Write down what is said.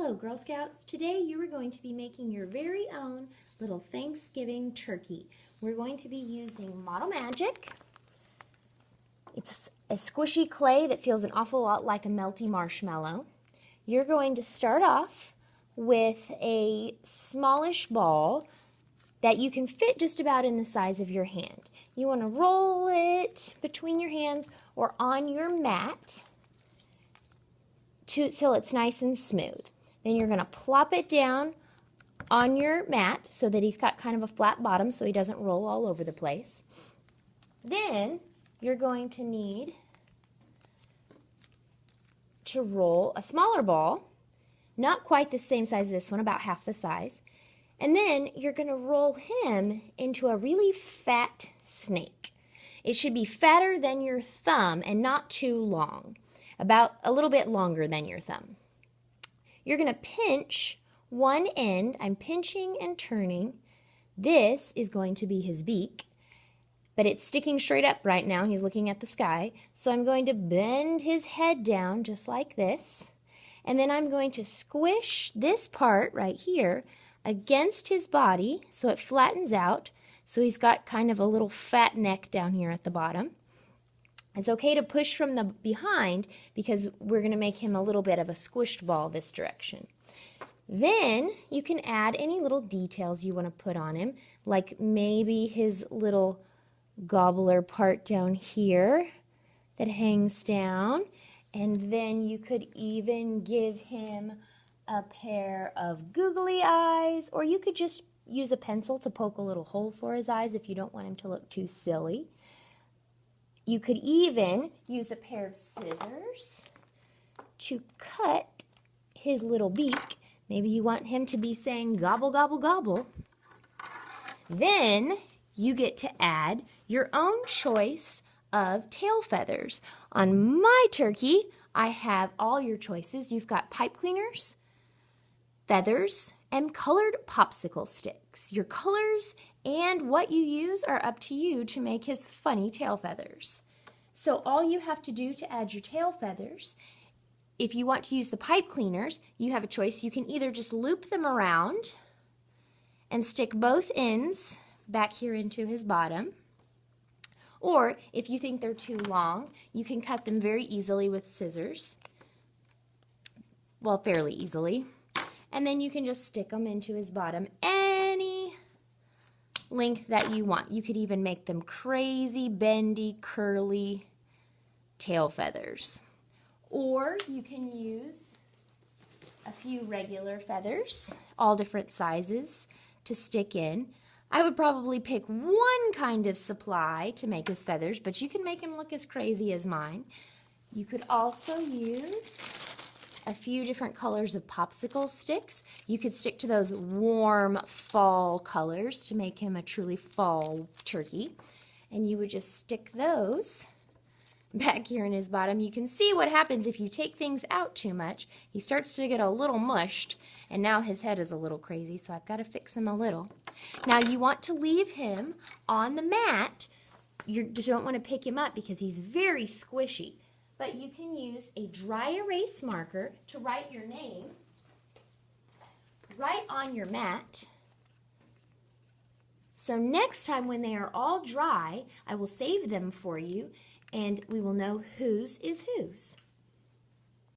Hello, Girl Scouts. Today you are going to be making your very own little Thanksgiving turkey. We're going to be using Model Magic. It's a squishy clay that feels an awful lot like a melty marshmallow. You're going to start off with a smallish ball that you can fit just about in the size of your hand. You want to roll it between your hands or on your mat till it's nice and smooth. Then you're going to plop it down on your mat so that he's got kind of a flat bottom so he doesn't roll all over the place. Then you're going to need to roll a smaller ball, not quite the same size as this one, about half the size. And then you're going to roll him into a really fat snake. It should be fatter than your thumb and not too long, about a little bit longer than your thumb. You're going to pinch one end. I'm pinching and turning. This is going to be his beak, but it's sticking straight up right now. He's looking at the sky. So I'm going to bend his head down just like this. And then I'm going to squish this part right here against his body so it flattens out. So he's got kind of a little fat neck down here at the bottom. It's okay to push from the behind because we're going to make him a little bit of a squished ball this direction. Then you can add any little details you want to put on him, like maybe his little gobbler part down here that hangs down. And then you could even give him a pair of googly eyes, or you could just use a pencil to poke a little hole for his eyes if you don't want him to look too silly. You could even use a pair of scissors to cut his little beak. Maybe you want him to be saying gobble, gobble, gobble. Then you get to add your own choice of tail feathers. On my turkey, I have all your choices. You've got pipe cleaners, feathers, and colored popsicle sticks. Your colors and what you use are up to you to make his funny tail feathers. So all you have to do to add your tail feathers, if you want to use the pipe cleaners, you have a choice. You can either just loop them around and stick both ends back here into his bottom, or if you think they're too long, you can cut them very easily with scissors. Well, fairly easily. And then you can just stick them into his bottom any length that you want. You could even make them crazy, bendy, curly tail feathers. Or you can use a few regular feathers, all different sizes, to stick in. I would probably pick one kind of supply to make his feathers, but you can make him look as crazy as mine. You could also use a few different colors of popsicle sticks. You could stick to those warm fall colors to make him a truly fall turkey. And you would just stick those back here in his bottom. You can see what happens if you take things out too much. He starts to get a little mushed, and now his head is a little crazy, so I've got to fix him a little. Now you want to leave him on the mat. You just don't want to pick him up because he's very squishy. But you can use a dry erase marker to write your name right on your mat. So next time when they are all dry, I will save them for you and we will know whose is whose.